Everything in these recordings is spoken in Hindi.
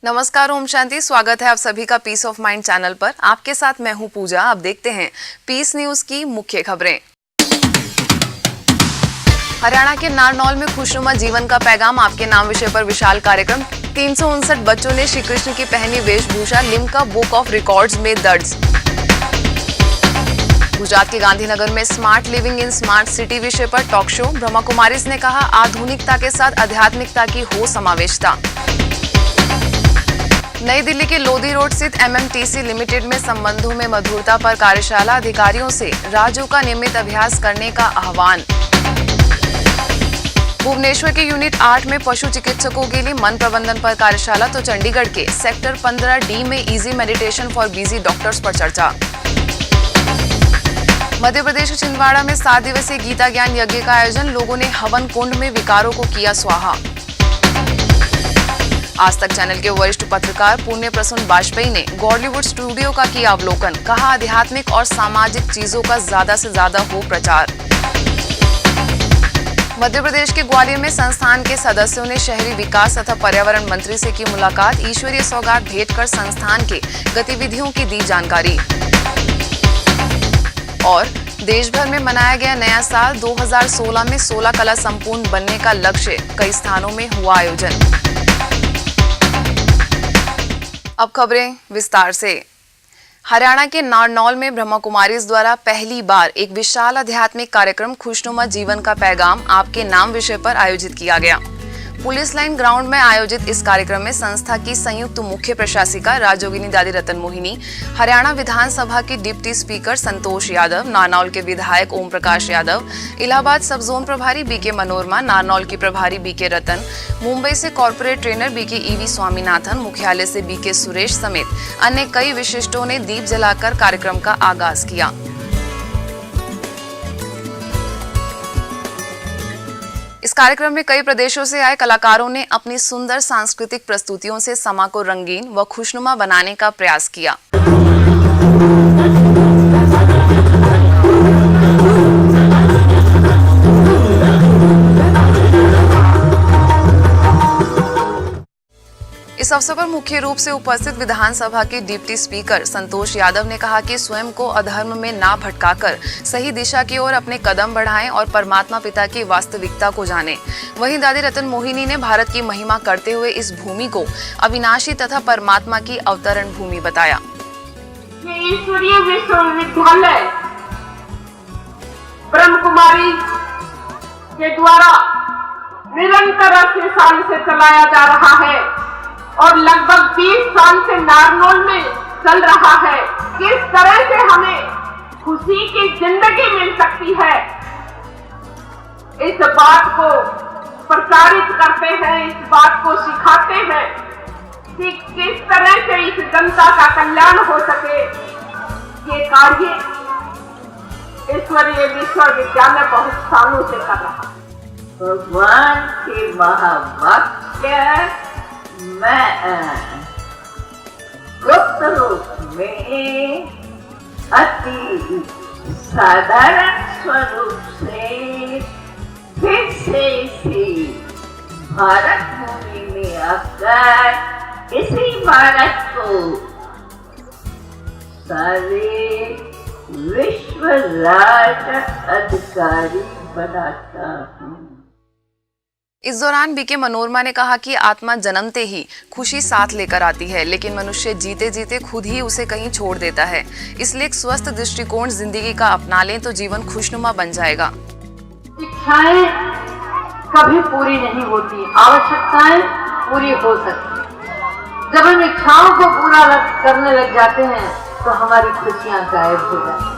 नमस्कार, ओम शांति। स्वागत है आप सभी का पीस ऑफ माइंड चैनल पर। आपके साथ मैं हूं पूजा। अब देखते हैं पीस न्यूज की मुख्य खबरें। हरियाणा के नारनौल में खुशनुमा जीवन का पैगाम आपके नाम विषय पर विशाल कार्यक्रम। 359 बच्चों ने श्री कृष्ण की पहनी वेशभूषा लिम्का बुक ऑफ रिकॉर्ड्स में दर्ज। गुजरात के गांधीनगर में smart living in smart city विषय पर टॉक शो। ब्रह्मा कुमारीज ने कहा, आधुनिकता के साथ आध्यात्मिकता की हो समावेशता। नई दिल्ली के लोधी रोड स्थित MMTC लिमिटेड में संबंधों में मधुरता पर कार्यशाला। अधिकारियों से राज्यों का नियमित अभ्यास करने का आह्वान। भुवनेश्वर के यूनिट 8 में पशु चिकित्सकों के लिए मन प्रबंधन पर कार्यशाला। तो चंडीगढ़ के सेक्टर 15D में easy meditation for busy doctors पर चर्चा। मध्य प्रदेश के छिंदवाड़ा में 7 दिवसीय गीता ज्ञान यज्ञ का आयोजन। लोगों ने हवन कुंड में विकारों को किया स्वाहा। आज तक चैनल के वरिष्ठ पत्रकार पुण्य प्रसून वाजपेयी ने गॉलीवुड स्टूडियो का किया अवलोकन। कहा, आध्यात्मिक और सामाजिक चीजों का ज्यादा से ज्यादा हो प्रचार। मध्य प्रदेश के ग्वालियर में संस्थान के सदस्यों ने शहरी विकास तथा पर्यावरण मंत्री से की मुलाकात। ईश्वरीय सौगात भेंट कर संस्थान के गतिविधियों की दी जानकारी। और देश भर में मनाया गया नया साल। 2016 में 16 कला संपूर्ण बनने का लक्ष्य। कई स्थानों में हुआ आयोजन। अब खबरें विस्तार से। हरियाणा के नारनौल में ब्रह्मा कुमारीज द्वारा पहली बार एक विशाल आध्यात्मिक कार्यक्रम खुशनुमा जीवन का पैगाम आपके नाम विषय पर आयोजित किया गया। पुलिस लाइन ग्राउंड में आयोजित इस कार्यक्रम में संस्था की संयुक्त मुख्य प्रशासिका राजयोगिनी दादी रतन मोहिनी, हरियाणा विधानसभा के डिप्टी स्पीकर संतोष यादव, नारनौल के विधायक ओम प्रकाश यादव, इलाहाबाद सब जोन प्रभारी BK मनोरमा, नारनौल की प्रभारी BK रतन, मुंबई से corporate trainer BK EV Swaminathan, मुख्यालय से BK सुरेश समेत अन्य कई विशिष्टों ने दीप जलाकर कार्यक्रम का आगाज किया। इस कार्यक्रम में कई प्रदेशों से आए कलाकारों ने अपनी सुंदर सांस्कृतिक प्रस्तुतियों से समा को रंगीन व खुशनुमा बनाने का प्रयास किया। इस अवसर पर मुख्य रूप से उपस्थित विधानसभा के डिप्टी स्पीकर संतोष यादव ने कहा कि स्वयं को अधर्म में ना भटकाकर सही दिशा की ओर अपने कदम बढ़ाएं और परमात्मा पिता की वास्तविकता को जानें। वहीं दादी रतन मोहिनी ने भारत की महिमा करते हुए इस भूमि को अविनाशी तथा परमात्मा की अवतरण भूमि बताया। ये ईश्वरीय विश्वविद्यालय ब्रह्म कुमारी के द्वारा निरंतर 80 साल से चलाया जा रहा है और लगभग 20 साल से नारनौल में चल रहा है। किस तरह से हमें खुशी की जिंदगी मिल सकती है, इस बात को प्रचारित करते हैं, इस बात को सिखाते हैं कि किस तरह से इस जनता का कल्याण हो सके। ये कार्य ईश्वरीय विश्वविद्यालय बहुत सालों से कर रहा है। भगवान के महावाक्य मैं गुप्त रूप में अति साधारण स्वरूप से फिर से इसी भारत भूमि में आकर इसी भारत को सारे विश्व राज अधिकारी बनाता हूँ। इस दौरान BK मनोरमा ने कहा कि आत्मा जन्मते ही खुशी साथ लेकर आती है, लेकिन मनुष्य जीते जीते खुद ही उसे कहीं छोड़ देता है। इसलिए एक स्वस्थ दृष्टिकोण जिंदगी का अपना लें तो जीवन खुशनुमा बन जाएगा। इच्छाएं कभी पूरी नहीं होती, आवश्यकताएं पूरी हो सकती। जब हम इच्छाओं को पूरा करने लग जाते हैं तो हमारी खुशियां गायब हो जाती।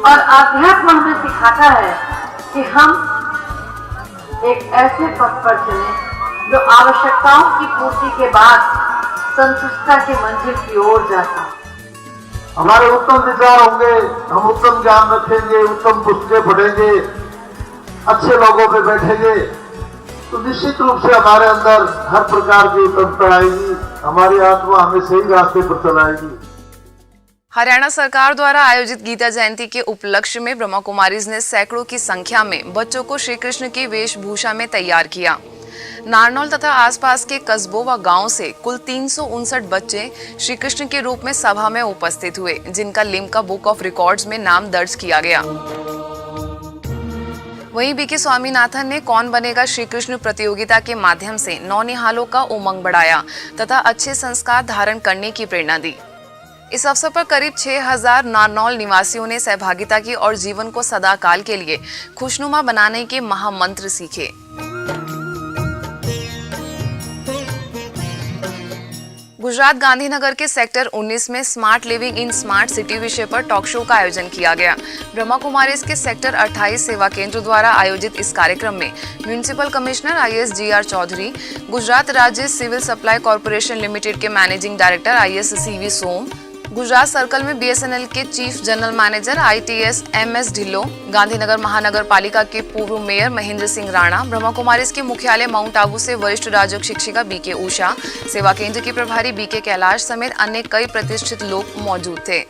और आध्यात्म हमें सिखाता है कि हम एक ऐसे पथ पर चलें जो आवश्यकताओं की पूर्ति के बाद संतुष्टता की मंजिल की ओर जाता है। हमारे उत्तम विचार होंगे, हम उत्तम ज्ञान रखेंगे, उत्तम पुस्तकें पढ़ेंगे, अच्छे लोगों पे बैठेंगे तो निश्चित रूप से हमारे अंदर हर प्रकार की उत्तमता आएगी, हमारी आत्मा हमें सही रास्ते पर चलाएगी। हरियाणा सरकार द्वारा आयोजित गीता जयंती के उपलक्ष्य में ब्रह्मा कुमारीज ने सैकड़ों की संख्या में बच्चों को श्री कृष्ण की वेशभूषा में तैयार किया। नारनौल तथा आसपास के कस्बों व गांवों से कुल 359 बच्चे श्री कृष्ण के रूप में सभा में उपस्थित हुए, जिनका लिम्का बुक ऑफ रिकॉर्ड्स में नाम दर्ज किया गया। वहीं बीके स्वामीनाथन ने कौन बनेगा श्री कृष्ण प्रतियोगिता के माध्यम से नौनिहालों का उमंग बढ़ाया तथा अच्छे संस्कार धारण करने की प्रेरणा दी। इस अवसर पर करीब 6000 नारनौल निवासियों ने सहभागिता की और जीवन को सदाकाल के लिए खुशनुमा बनाने के महामंत्र सीखे। गुजरात गांधीनगर के सेक्टर 19 में smart living in smart city विषय पर टॉक शो का आयोजन किया गया। ब्रह्मा कुमारीज के सेक्टर 28 सेवा केंद्र द्वारा आयोजित इस कार्यक्रम में municipal commissioner IAS GR Chaudhary, Gujarat राज्य सिविल सप्लाई कॉर्पोरेशन लिमिटेड के managing director IAS CV Som, Gujarat circle में BSNL के chief general manager ITS MS Dhillon, Gandhinagar महानगर पालिका के पूर्व मेयर महेंद्र सिंह राणा, ब्रह्मा कुमारीज के मुख्यालय माउंट आबू से वरिष्ठ राजयोग शिक्षिका BK उषा, सेवा केंद्र की प्रभारी BK कैलाश समेत अन्य कई प्रतिष्ठित लोग मौजूद थे।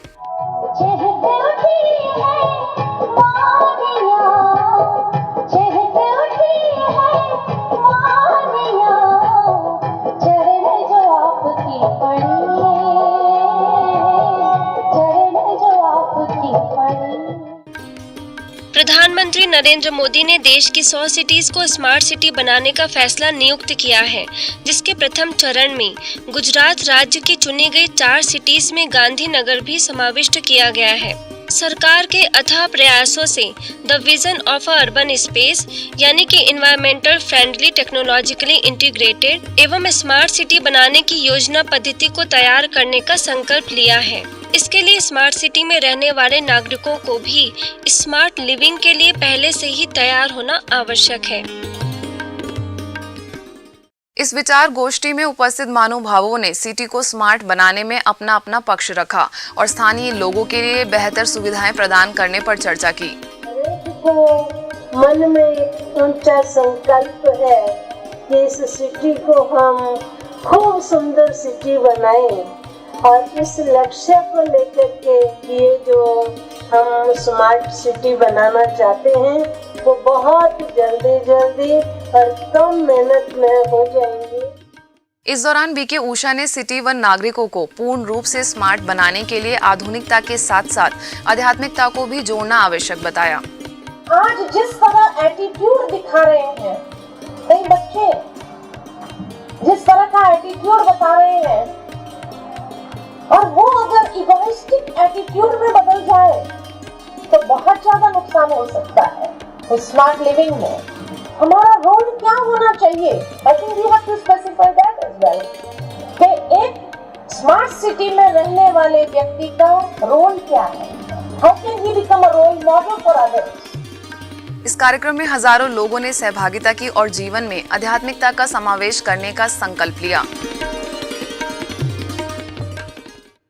प्रधानमंत्री नरेंद्र मोदी ने देश की 100 सिटीज को स्मार्ट सिटी बनाने का फैसला नियुक्त किया है, जिसके प्रथम चरण में गुजरात राज्य की चुनी गई 4 सिटीज में गांधीनगर भी समाविष्ट किया गया है। सरकार के अथाह प्रयासों से the vision of a urban space यानी कि इन्वायरमेंटल फ्रेंडली, टेक्नोलॉजिकली इंटीग्रेटेड एवं स्मार्ट सिटी बनाने की योजना पद्धति को तैयार करने का संकल्प लिया है। इसके लिए स्मार्ट सिटी में रहने वाले नागरिकों को भी स्मार्ट लिविंग के लिए पहले से ही तैयार होना आवश्यक है। इस विचार गोष्ठी में उपस्थित महानुभावों ने सिटी को स्मार्ट बनाने में अपना अपना पक्ष रखा और स्थानीय लोगों के लिए बेहतर सुविधाएं प्रदान करने पर चर्चा की। मन में एक ऊंचा संकल्प है कि इस सिटी को हम खूब सुंदर सिटी बनाएं और इस लक्ष्य को लेकर के ये जो हम स्मार्ट सिटी बनाना चाहते हैं वो बहुत जल्दी और कम मेहनत में हो जाएंगे। इस दौरान BK उषा ने सिटी व नागरिकों को पूर्ण रूप से स्मार्ट बनाने के लिए आधुनिकता के साथ साथ आध्यात्मिकता को भी जोड़ना आवश्यक बताया। आज जिस तरह एटीट्यूड दिखा रहे हैं कई बच्चे, जिस तरह का एटीट्यूड बता रहे हैं और वो अगर इगोइस्टिक एटीट्यूड में बदल जाए तो बहुत ज्यादा नुकसान हो सकता है। तो स्मार्ट लिविंग में हमारा रोल क्या होना चाहिए? I think we have to specify that as well कि एक स्मार्ट सिटी में रहने वाले व्यक्ति का रोल क्या है? How can he become a role model for others? इस कार्यक्रम में हजारों लोगों ने सहभागिता की और जीवन में आध्यात्मिकता का समावेश करने का संकल्प लिया।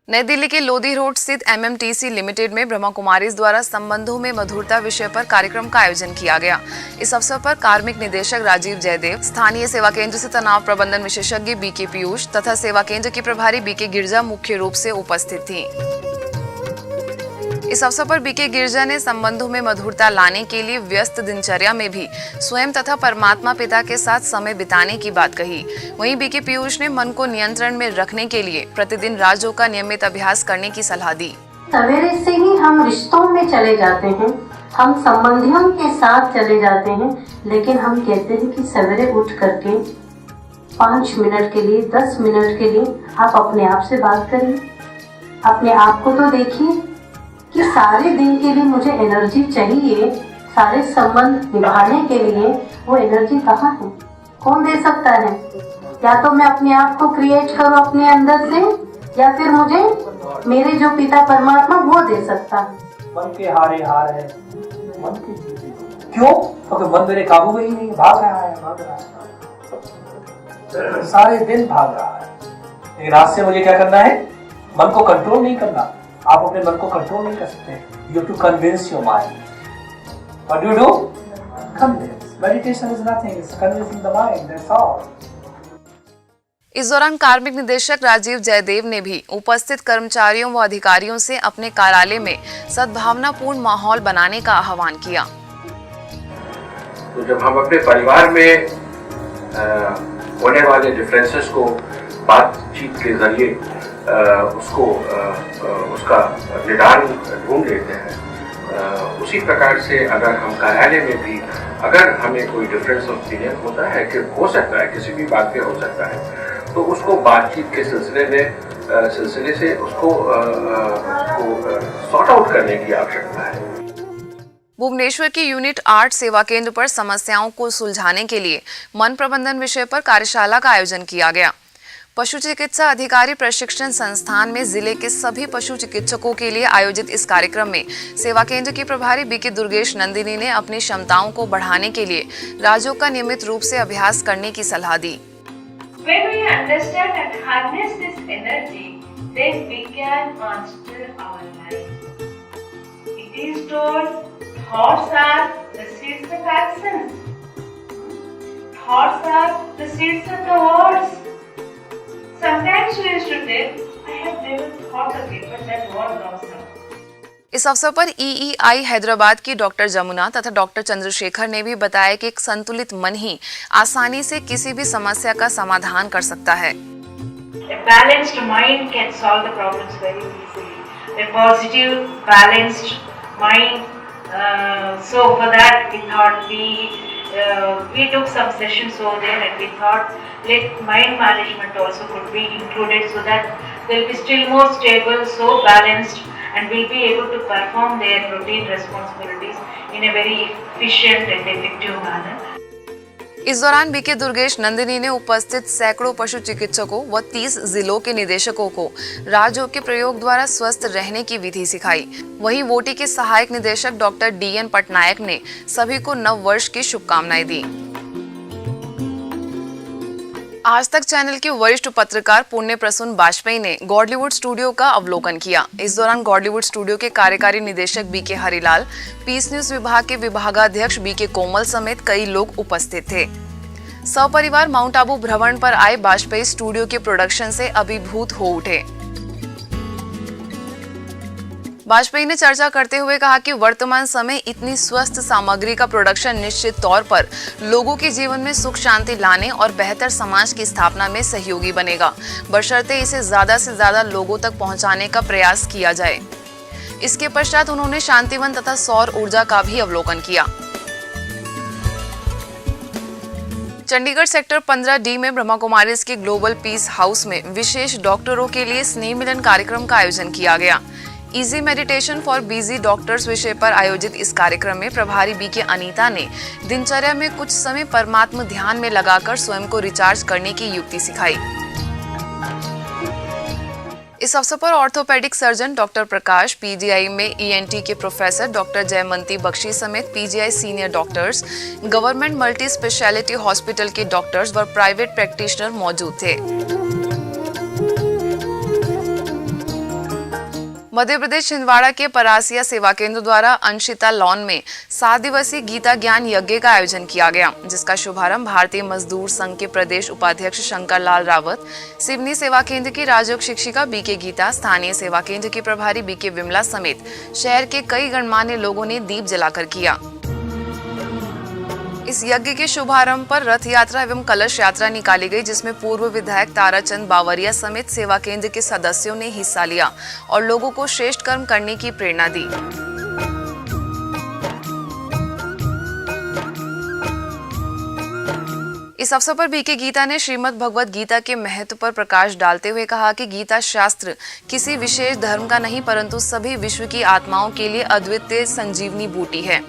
नई दिल्ली के लोधी रोड स्थित MMTC लिमिटेड में ब्रह्मा कुमारीज द्वारा संबंधों में मधुरता विषय पर कार्यक्रम का आयोजन किया गया। इस अवसर पर कार्मिक निदेशक राजीव जयदेव, स्थानीय सेवा केंद्र से तनाव प्रबंधन विशेषज्ञ BK पीयूष तथा सेवा केंद्र की प्रभारी BK गिरजा मुख्य रूप से उपस्थित थी। इस अवसर पर BK गिरजा ने संबंधों में मधुरता लाने के लिए व्यस्त दिनचर्या में भी स्वयं तथा परमात्मा पिता के साथ समय बिताने की बात कही। वहीं BK पीयूष ने मन को नियंत्रण में रखने के लिए प्रतिदिन राजयोग का नियमित अभ्यास करने की सलाह दी। सवेरे से ही हम रिश्तों में चले जाते हैं, हम संबंधियों के साथ चले जाते हैं, लेकिन हम कहते हैं कि सवेरे उठ करके 5 मिनट के लिए, 10 मिनट के लिए आप अपने आप से बात करिए। अपने आप को तो देखिए कि सारे दिन के लिए मुझे एनर्जी चाहिए, सारे संबंध निभाने के लिए वो एनर्जी कहाँ है? कौन दे सकता है? या तो मैं अपने आप को क्रिएट करूँ अपने अंदर से, या फिर मुझे मेरे जो पिता परमात्मा वो दे सकता है। मन के हारे हार है, मन की जीत। क्यों? क्योंकि मन मेरे काबू में ही नहीं, भाग रहा है। सारे दिन भाग रहा है। लेकिन आज से मुझे क्या करना है? मन को कंट्रोल नहीं करना। आप अपने मन को कंट्रोल नहीं कर सकते। You have to convince your mind. What do you do? Convince. Meditation is nothing. It's convincing the mind. That's all. इस दौरान कार्मिक निदेशक राजीव जयदेव ने भी उपस्थित कर्मचारियों व अधिकारियों से अपने कार्यालय में सद्भावनापूर्ण माहौल बनाने का आह्वान किया। तो जब हम अपने परिवार में होने वाले डिफरेंसेस को बातचीत के जरिए उसका निदान ढूंढ लेते हैं। उसी प्रकार से अगर हम कार्यालय में भी अगर हमें कोई डिफरेंस ऑफ ओपिनियन होता है कि हो सकता है किसी भी बात पे हो सकता है, तो उसको बातचीत के सिलसिले से उसको सॉर्ट आउट करने की आवश्यकता है। भुवनेश्वर की यूनिट 8 सेवा केंद्र पर समस्याओं को सुलझाने के लिए मन प्रबंधन विषय पर कार्यशाला का आयोजन किया गया। पशु चिकित्सा अधिकारी प्रशिक्षण संस्थान में जिले के सभी पशु चिकित्सकों के लिए आयोजित इस कार्यक्रम में सेवा केंद्र की प्रभारी बीके दुर्गेश नंदिनी ने अपनी क्षमताओं को बढ़ाने के लिए राज्यों का नियमित रूप से अभ्यास करने की सलाह दी। When we understand and harness this energy, then we can master our life. It is told, thoughts are the seeds of action. Thoughts are the seeds of the words. Sometimes we used to think, I have never thought of it, but that was awesome. इस अवसर पर EEI हैदराबाद की डॉक्टर जमुना तथा डॉक्टर चंद्रशेखर ने भी बताया कि एक संतुलित मन ही आसानी से किसी भी समस्या का समाधान कर सकता है। A balanced mind can solve the problems very easily. A positive, balanced mind. So for that we thought we took some sessions over there, and we thought let mind management also could be included, so that they'll be still more stable, so balanced, and will be able to perform their routine responsibilities in a very efficient and effective manner. इस दौरान बीके दुर्गेश नंदिनी ने उपस्थित सैकड़ों पशु चिकित्सकों व 30 जिलों के निदेशकों को राजयोग के प्रयोग द्वारा स्वस्थ रहने की विधि सिखाई। वहीं वोटी के सहायक निदेशक डॉक्टर DN पटनायक ने सभी को नव वर्ष की शुभकामनाएं दी। आज तक चैनल के वरिष्ठ पत्रकार पुण्य प्रसून बाजपेयी ने गॉडलीवुड स्टूडियो का अवलोकन किया। इस दौरान गॉडलीवुड स्टूडियो के कार्यकारी निदेशक बीके हरिलाल, पीस न्यूज विभाग के विभागाध्यक्ष बीके कोमल समेत कई लोग उपस्थित थे। सपरिवार माउंट आबू भ्रमण पर आए बाजपेयी स्टूडियो के प्रोडक्शन से अभिभूत हो उठे। वाजपेयी ने चर्चा करते हुए कहा कि वर्तमान समय इतनी स्वस्थ सामग्री का प्रोडक्शन निश्चित तौर पर लोगों के जीवन में सुख शांति लाने और बेहतर समाज की स्थापना में सहयोगी बनेगा, बशर्ते इसे ज्यादा से ज्यादा लोगों तक पहुंचाने का प्रयास किया जाए। इसके पश्चात उन्होंने शांतिवन तथा सौर ऊर्जा का भी अवलोकन किया। चंडीगढ़ सेक्टर 15D में ब्रह्मा कुमारीज के ग्लोबल पीस हाउस में विशेष डॉक्टरों के लिए स्नेह मिलन कार्यक्रम का आयोजन किया गया। Easy meditation for busy doctors विषय पर आयोजित इस कार्यक्रम में प्रभारी बीके अनीता ने दिनचर्या में कुछ समय परमात्म ध्यान में लगाकर स्वयं को रिचार्ज करने की युक्ति सिखाई। इस अवसर पर ऑर्थोपेडिक सर्जन डॉक्टर प्रकाश, PGI में ENT के प्रोफेसर डॉक्टर जयमंती बख्शी समेत PGI senior doctors, government multi speciality hospital के डॉक्टर्स व प्राइवेट प्रैक्टिशनर मौजूद थे। मध्य प्रदेश छिंदवाड़ा के परासिया सेवा केंद्र द्वारा अंशिता लॉन में 7 दिवसीय गीता ज्ञान यज्ञ का आयोजन किया गया, जिसका शुभारंभ भारतीय मजदूर संघ के प्रदेश उपाध्यक्ष शंकर लाल रावत, सिवनी सेवा केंद्र की राजयोग शिक्षिका बीके गीता, स्थानीय सेवा केंद्र की प्रभारी बीके विमला समेत शहर के कई गणमान्य लोगों ने दीप जलाकर किया। इस यज्ञ के शुभारंभ पर रथ यात्रा एवं कलश यात्रा निकाली गई, जिसमें पूर्व विधायक ताराचंद बावरिया समेत सेवा केंद्र के सदस्यों ने हिस्सा लिया और लोगों को श्रेष्ठ कर्म करने की प्रेरणा दी। इस अवसर पर बीके गीता ने श्रीमद् भगवद गीता के महत्व पर प्रकाश डालते हुए कहा कि गीता शास्त्र किसी विशेष धर्म का नहीं, परंतु सभी विश्व की आत्माओं के लिए अद्वितीय संजीवनी बूटी है।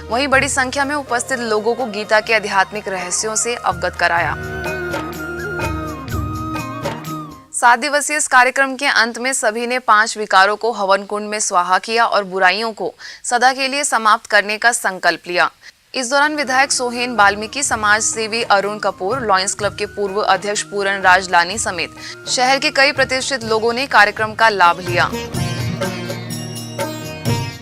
वहीं बड़ी संख्या में उपस्थित लोगों को गीता के आध्यात्मिक रहस्यों से अवगत कराया। 7 दिवसीय इस कार्यक्रम के अंत में सभी ने 5 विकारों को हवन कुंड में स्वाहा किया और बुराइयों को सदा के लिए समाप्त करने का संकल्प लिया। इस दौरान विधायक सोहेन बाल्मीकि, समाज सेवी अरुण कपूर, लॉयंस क्लब के पूर्व अध्यक्ष पूरन राज लानी समेत शहर के कई प्रतिष्ठित लोगों ने कार्यक्रम का लाभ लिया।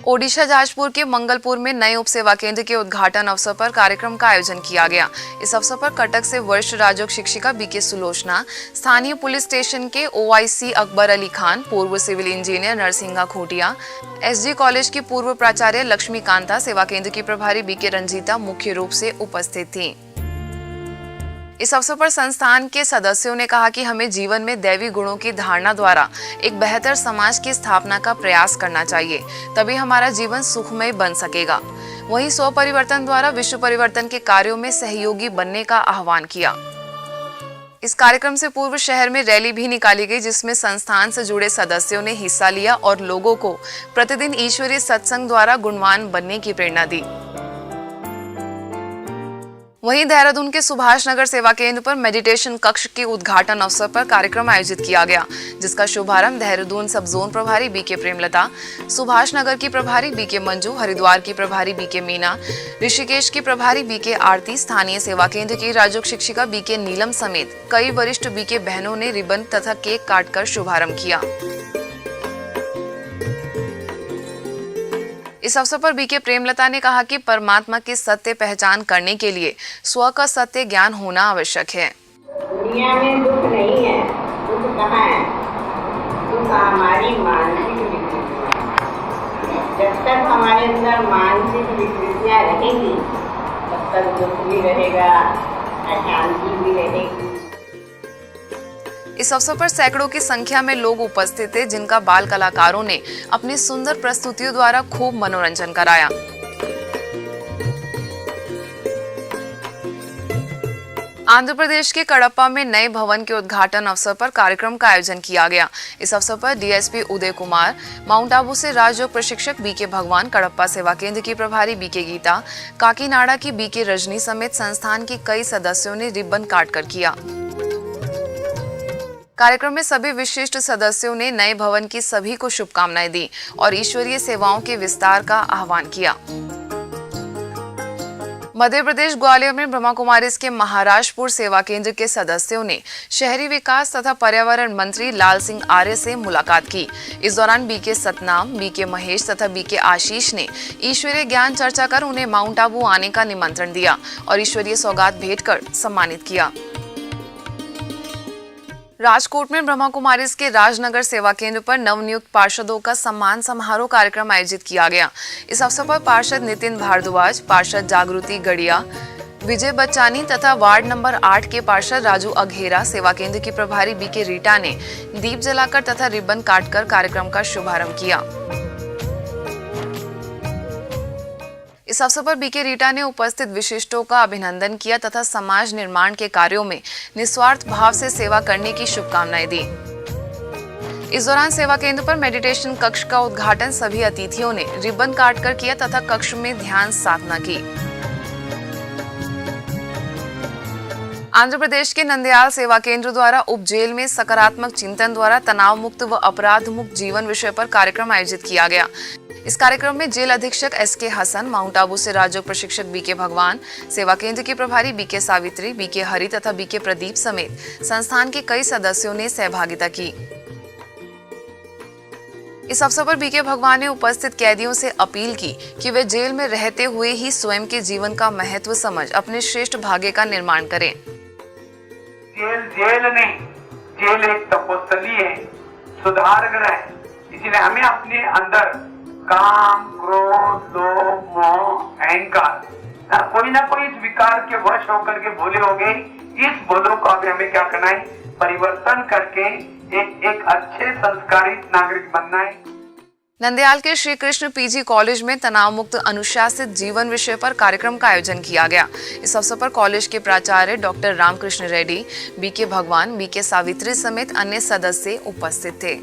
ओडिशा जाजपुर के मंगलपुर में नए उप सेवा केंद्र के उद्घाटन अवसर पर कार्यक्रम का आयोजन किया गया। इस अवसर पर कटक से वरिष्ठ राजयोग शिक्षिका बीके सुलोचना, स्थानीय पुलिस स्टेशन के OIC अकबर अली खान, पूर्व सिविल इंजीनियर नरसिंगा खोटिया, SG कॉलेज की पूर्व प्राचार्य लक्ष्मीकांता, सेवा केंद्र की प्रभारी बीके रंजीता मुख्य रूप से उपस्थित थी। इस अवसर पर संस्थान के सदस्यों ने कहा कि हमें जीवन में दैवी गुणों की धारणा द्वारा एक बेहतर समाज की स्थापना का प्रयास करना चाहिए, तभी हमारा जीवन सुखमय बन सकेगा। वहीं स्व परिवर्तन द्वारा विश्व परिवर्तन के कार्यों में सहयोगी बनने का आह्वान किया। इस कार्यक्रम से पूर्व शहर में रैली भी निकाली गई, जिसमें संस्थान से जुड़े सदस्यों ने हिस्सा लिया और लोगों को प्रतिदिन ईश्वरीय सत्संग द्वारा गुणवान बनने की प्रेरणा दी। वहीं देहरादून के सुभाष नगर सेवा केंद्र पर मेडिटेशन कक्ष के उद्घाटन अवसर पर कार्यक्रम आयोजित किया गया, जिसका शुभारंभ देहरादून सब जोन प्रभारी बीके प्रेमलता, सुभाष नगर की प्रभारी बीके मंजू, हरिद्वार की प्रभारी बीके मीना, ऋषिकेश की प्रभारी बीके आरती, स्थानीय सेवा केंद्र की राजयोग शिक्षिका बीके नीलम समेत कई वरिष्ठ बीके बहनों ने रिबन तथा केक काटकर शुभारंभ किया। इस अवसर पर बीके प्रेमलता ने कहा कि परमात्मा की सत्य पहचान करने के लिए स्व का सत्य ज्ञान होना आवश्यक है। दुनिया में दुख नहीं है, दुख कहाँ है? दुख हमारी मानसिक विकृतियाँ। जब तक हमारे अंदर मानसिक विकृतियाँ रहेंगी, तब तक दुख भी रहेगा, अशांति भी रहेगी। इस अवसर पर सैकड़ों की संख्या में लोग उपस्थित थे, जिनका बाल कलाकारों ने अपनी सुंदर प्रस्तुतियों द्वारा खूब मनोरंजन कराया। आंध्र प्रदेश के कडप्पा में नए भवन के उद्घाटन अवसर पर कार्यक्रम का आयोजन किया गया। इस अवसर पर डीएसपी उदय कुमार, माउंट आबू से राजयोग प्रशिक्षक बीके भगवान, कडप्पा सेवा केंद्र की प्रभारी बीके गीता, काकीनाडा की बीके रजनी समेत संस्थान के कई सदस्यों ने रिबन काटकर किया। कार्यक्रम में सभी विशिष्ट सदस्यों ने नए भवन की सभी को शुभकामनाएं दी और ईश्वरीय सेवाओं के विस्तार का आह्वान किया। मध्य प्रदेश ग्वालियर में ब्रह्मा कुमारीज के महाराजपुर सेवा केंद्र के सदस्यों ने शहरी विकास तथा पर्यावरण मंत्री लाल सिंह आर्य से मुलाकात की। इस दौरान बीके सतनाम, बीके महेश तथा बीके आशीष ने ईश्वरीय ज्ञान चर्चा कर उन्हें माउंट आबू आने का निमंत्रण दिया और ईश्वरीय सौगात भेंट कर सम्मानित किया। राजकोट में ब्रह्मा कुमारीज के राजनगर सेवा केंद्र पर नवनियुक्त पार्षदों का सम्मान समारोह कार्यक्रम आयोजित किया गया। इस अवसर पर पार्षद नितिन भारद्वाज, पार्षद जागृति गढ़िया, विजय बच्चानी तथा वार्ड नंबर 8 के पार्षद राजू अघेरा, सेवा केंद्र की प्रभारी बीके रीटा ने दीप जलाकर तथा रिबन काटकर कार्यक्रम का शुभारंभ किया। इस अवसर पर बीके रीटा ने उपस्थित विशिष्टों का अभिनंदन किया तथा समाज निर्माण के कार्यों में निस्वार्थ भाव से सेवा करने की शुभकामनाएं दी। इस दौरान सेवा केंद्र पर मेडिटेशन कक्ष का उद्घाटन सभी अतिथियों ने रिबन काटकर किया तथा कक्ष में ध्यान साधना की। आंध्र प्रदेश के नंदयाल सेवा केंद्र द्वारा उप जेल में सकारात्मक चिंतन द्वारा तनाव मुक्त व अपराध मुक्त जीवन विषय पर कार्यक्रम आयोजित किया गया। इस कार्यक्रम में जेल अधीक्षक एसके हसन, माउंट आबू से राजयोग प्रशिक्षक बीके भगवान, सेवा केंद्र की प्रभारी बीके सावित्री, बीके हरि तथा बीके प्रदीप समेत संस्थान के कई सदस्यों ने सहभागिता की। इस अवसर पर बीके भगवान ने उपस्थित कैदियों से अपील की कि वे जेल में रहते हुए ही स्वयं के जीवन का महत्व समझ अपने श्रेष्ठ भाग्य का निर्माण करें। जेल नहीं, जेल एक तपोस्थली है, सुधार गृह है। इसलिए हमें अपने अंदर काम, क्रोध, लोभ, मोह, अहंकार, कोई ना कोई इस विकार के वश होकर के भोले हो गए। इस भोलों को अभी हमें क्या करना है? परिवर्तन करके एक अच्छे संस्कारित नागरिक बनना है। नंदयाल के श्री कृष्ण पीजी कॉलेज में तनाव मुक्त अनुशासित जीवन विषय पर कार्यक्रम का आयोजन किया गया। इस अवसर पर कॉलेज के प्राचार्य डॉक्टर रामकृष्ण रेड्डी, बीके भगवान, बीके सावित्री समेत अन्य सदस्य उपस्थित थे।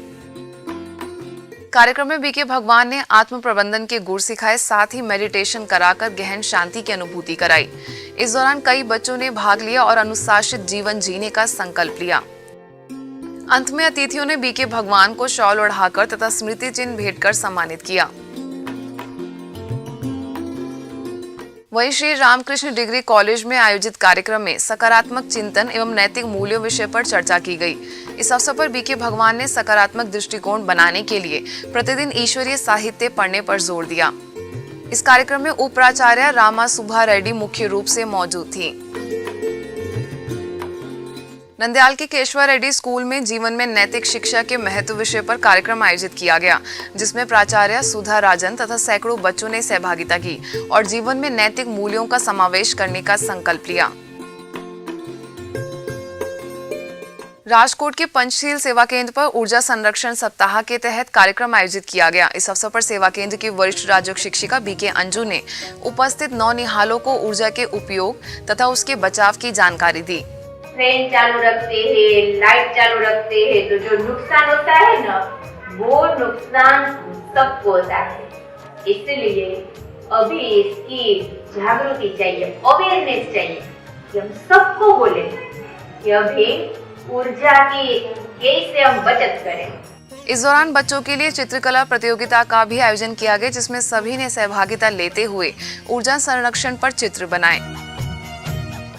कार्यक्रम में बीके भगवान ने आत्म प्रबंधन के गुर सिखाए, साथ ही मेडिटेशन कराकर गहन शांति की अनुभूति कराई। इस दौरान कई बच्चों ने भाग लिया और अनुशासित जीवन जीने का संकल्प लिया। अंत में अतिथियों ने बीके भगवान को शॉल ओढ़ाकर तथा स्मृति चिन्ह भेंट कर सम्मानित किया। वहीं श्री रामकृष्ण डिग्री कॉलेज में आयोजित कार्यक्रम में सकारात्मक चिंतन एवं नैतिक मूल्यों विषय पर चर्चा की गई। इस अवसर पर बीके भगवान ने सकारात्मक दृष्टिकोण बनाने के लिए प्रतिदिन ईश्वरीय साहित्य पढ़ने पर जोर दिया। इस कार्यक्रम में उप प्राचार्य रामा सुभा रेड्डी मुख्य रूप से मौजूद थी। नंदयाल के केशवा रेड्डी स्कूल में जीवन में नैतिक शिक्षा के महत्व विषय पर कार्यक्रम आयोजित किया गया, जिसमें प्राचार्य सुधा राजन तथा सैकड़ों बच्चों ने सहभागिता की और जीवन में नैतिक मूल्यों का समावेश करने का संकल्प लिया। राजकोट के पंचशील सेवा केंद्र पर ऊर्जा संरक्षण सप्ताह के तहत कार्यक्रम आयोजित किया गया। इस अवसर पर सेवा केंद्र की वरिष्ठ राजयोग शिक्षिका बीके अंजू ने उपस्थित नौनिहालों को ऊर्जा के उपयोग तथा उसके बचाव की जानकारी दी। फैन चालू रखते हैं, लाइट चालू रखते हैं तो जो नुकसान होता है ना, वो नुकसान सबको होता है। इसलिए अभी इसकी जागृति चाहिए, अवेयरनेस चाहिए कि हम सबको बोले कि अभी ऊर्जा की कैसे हम बचत करें। इस दौरान बच्चों के लिए चित्रकला प्रतियोगिता का भी आयोजन किया गया, जिसमें सभी ने सहभागिता लेते हुए ऊर्जा संरक्षण पर चित्र बनाए।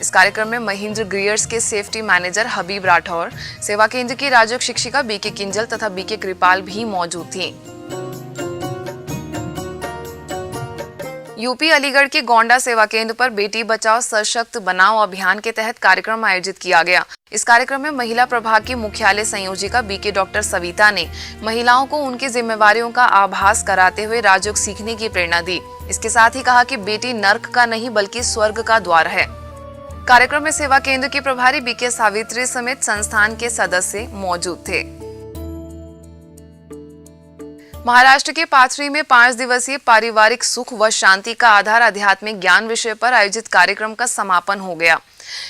इस कार्यक्रम में महिंद्र ग्रियर्स के सेफ्टी मैनेजर हबीब राठौर, सेवा केंद्र की राजयोग शिक्षिका बीके किंजल तथा बीके कृपाल भी मौजूद थी। यूपी अलीगढ़ के गोंडा सेवा केंद्र पर बेटी बचाओ सशक्त बनाओ अभियान के तहत कार्यक्रम आयोजित किया गया। इस कार्यक्रम में महिला प्रभाग की मुख्यालय संयोजिका बीके डॉक्टर सविता ने महिलाओं को उनकी जिम्मेवारियों का आभास कराते हुए राजयोग सीखने की प्रेरणा दी। इसके साथ ही कहा कि बेटी नर्क का नहीं बल्कि स्वर्ग का द्वार है। कार्यक्रम में सेवा केंद्र की प्रभारी बीके सावित्री समेत संस्थान के सदस्य मौजूद थे। महाराष्ट्र के पाथरी में 5 दिवसीय पारिवारिक सुख व शांति का आधार आध्यात्मिक ज्ञान विषय पर आयोजित कार्यक्रम का समापन हो गया।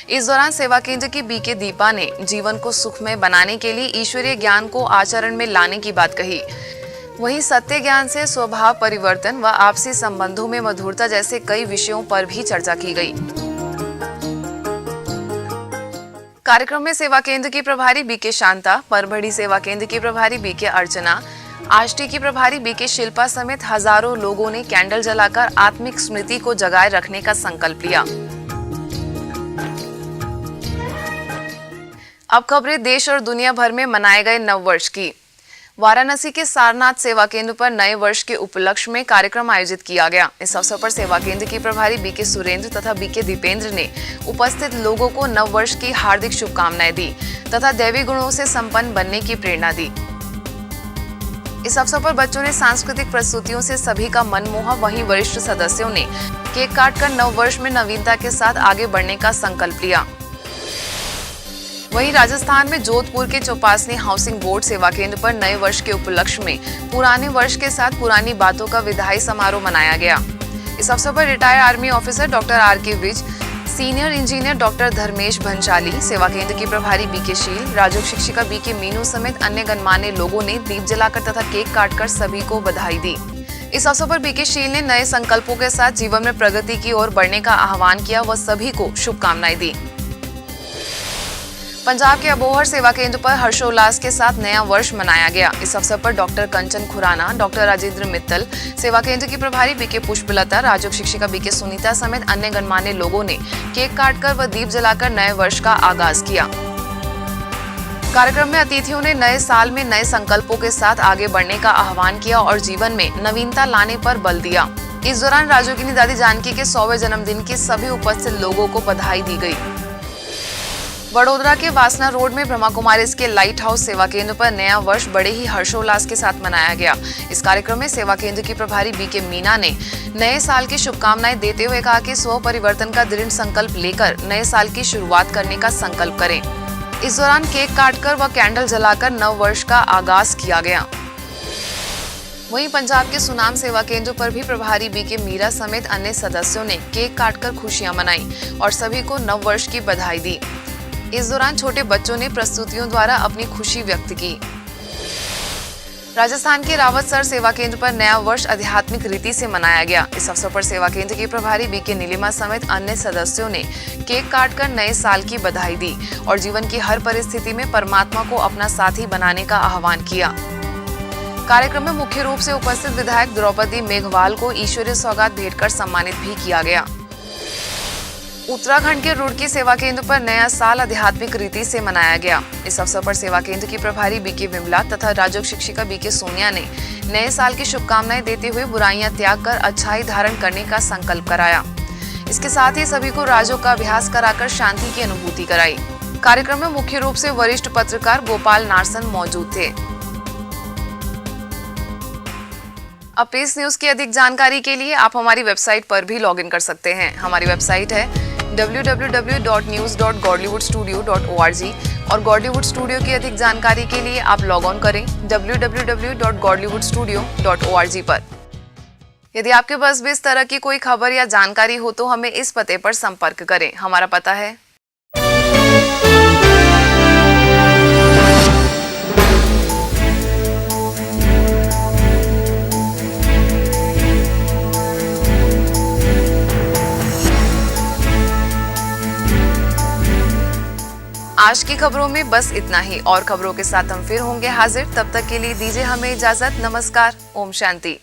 इस दौरान सेवा केंद्र की बीके दीपा ने जीवन को सुखमय बनाने के लिए ईश्वरीय ज्ञान को आचरण में लाने की बात कही। वहीं सत्य ज्ञान से स्वभाव परिवर्तन व आपसी संबंधों में मधुरता जैसे कई विषयों पर भी चर्चा की गई। कार्यक्रम में सेवा केंद्र की प्रभारी बीके शांता, परभड़ी सेवा केंद्र की प्रभारी बीके अर्चना, आष्टी की प्रभारी बीके शिल्पा समेत हजारों लोगों ने कैंडल जलाकर आत्मिक स्मृति को जगाए रखने का संकल्प लिया। अब खबरें देश और दुनिया भर में मनाए गए नववर्ष की। वाराणसी के सारनाथ सेवा केंद्र पर नए वर्ष के उपलक्ष्य में कार्यक्रम आयोजित किया गया। इस अवसर पर सेवा केंद्र की प्रभारी बीके सुरेंद्र तथा बीके दीपेंद्र ने उपस्थित लोगों को नववर्ष की हार्दिक शुभकामनाएं दी तथा दैवी गुणों से संपन्न बनने की प्रेरणा दी। इस अवसर पर बच्चों ने सांस्कृतिक प्रस्तुतियों से सभी का मन मोहा। वहीं वरिष्ठ सदस्यों ने केक काटकर नववर्ष में नवीनता के साथ आगे बढ़ने का संकल्प लिया। वहीं राजस्थान में जोधपुर के चौपासनी हाउसिंग बोर्ड सेवा केंद्र पर नए वर्ष के उपलक्ष्य में पुराने वर्ष के साथ पुरानी बातों का विदाई समारोह मनाया गया। इस अवसर पर retired army officer doctor R K. Vij, senior engineer doctor Dharmesh Bhansali, सेवा केंद्र की प्रभारी बीके शील, राजयोग शिक्षिका बीके मीनू समेत अन्य गणमान्य लोगों ने दीप जलाकर तथा केक काटकर सभी को बधाई दी। इस अवसर पर बीके शील ने नए संकल्पों के साथ जीवन में प्रगति की ओर बढ़ने का आह्वान किया व सभी को शुभकामनाएं दी। पंजाब के अबोहर सेवा केंद्र पर हर्षोल्लास के साथ नया वर्ष मनाया गया। इस अवसर पर डॉक्टर कंचन खुराना, डॉक्टर राजेंद्र मित्तल, सेवा केंद्र की प्रभारी बीके पुष्पलता, राजयोग शिक्षिका बीके सुनीता समेत अन्य गणमान्य लोगों ने केक काटकर व दीप जलाकर नए वर्ष का आगाज किया। कार्यक्रम में अतिथियों ने नए साल में नए संकल्पों के साथ आगे बढ़ने का आह्वान किया और जीवन में नवीनता लाने पर बल दिया। इस दौरान राजयोगिनी दादी जानकी के 100वें जन्मदिन की सभी उपस्थित लोगों को बधाई दी गई। वडोदरा के वासना रोड में ब्रह्मा कुमारीज के लाइट हाउस सेवा केंद्र पर नया वर्ष बड़े ही हर्षोल्लास के साथ मनाया गया। इस कार्यक्रम में सेवा केंद्र की प्रभारी बीके मीना ने नए साल की शुभकामनाएं देते हुए कहा कि स्व परिवर्तन का दृढ़ संकल्प लेकर नए साल की शुरुआत करने का संकल्प करें। इस दौरान केक काटकर व कैंडल जलाकर नव वर्ष का आगाज किया गया। वहीं पंजाब के सुनाम सेवा केंद्र पर भी प्रभारी बीके मीरा समेत अन्य सदस्यों ने केक काटकर खुशियां मनाई और सभी को नव वर्ष की बधाई दी। इस दौरान छोटे बच्चों ने प्रस्तुतियों द्वारा अपनी खुशी व्यक्त की। राजस्थान के रावतसर सेवा केंद्र पर नया वर्ष आध्यात्मिक रीति से मनाया गया। इस अवसर पर सेवा केंद्र की प्रभारी बीके नीलिमा समेत अन्य सदस्यों ने केक काटकर नए साल की बधाई दी और जीवन की हर परिस्थिति में परमात्मा को अपना साथी बनाने का आह्वान किया। कार्यक्रम में मुख्य रूप से उपस्थित विधायक द्रौपदी मेघवाल को ईश्वरीय सौगात भेंट कर सम्मानित भी किया गया। उत्तराखंड के रुड़की सेवा केंद्र पर नया साल आध्यात्मिक रीति से मनाया गया। इस अवसर पर सेवा केंद्र की प्रभारी बीके विमला तथा राजयोग शिक्षिका बीके सोनिया ने नए साल की शुभकामनाएं देते हुए बुराइयां त्याग कर अच्छाई धारण करने का संकल्प कराया। इसके साथ ही सभी को राजयोग का अभ्यास कराकर शांति की अनुभूति कराई। कार्यक्रम में मुख्य रूप से वरिष्ठ पत्रकार गोपाल नारसन मौजूद थे। अब इस न्यूज की अधिक जानकारी के लिए आप हमारी वेबसाइट पर भी लॉगिन कर सकते हैं। हमारी वेबसाइट है www.news.godlywoodstudio.org और गॉडलीवुड स्टूडियो की अधिक जानकारी के लिए आप लॉग ऑन करें www.godlywoodstudio.org पर। यदि आपके पास भी इस तरह की कोई खबर या जानकारी हो तो हमें इस पते पर संपर्क करें। हमारा पता है आज की खबरों में बस इतना ही। और खबरों के साथ हम फिर होंगे हाजिर। तब तक के लिए दीजिए हमें इजाजत। नमस्कार। ओम शांति।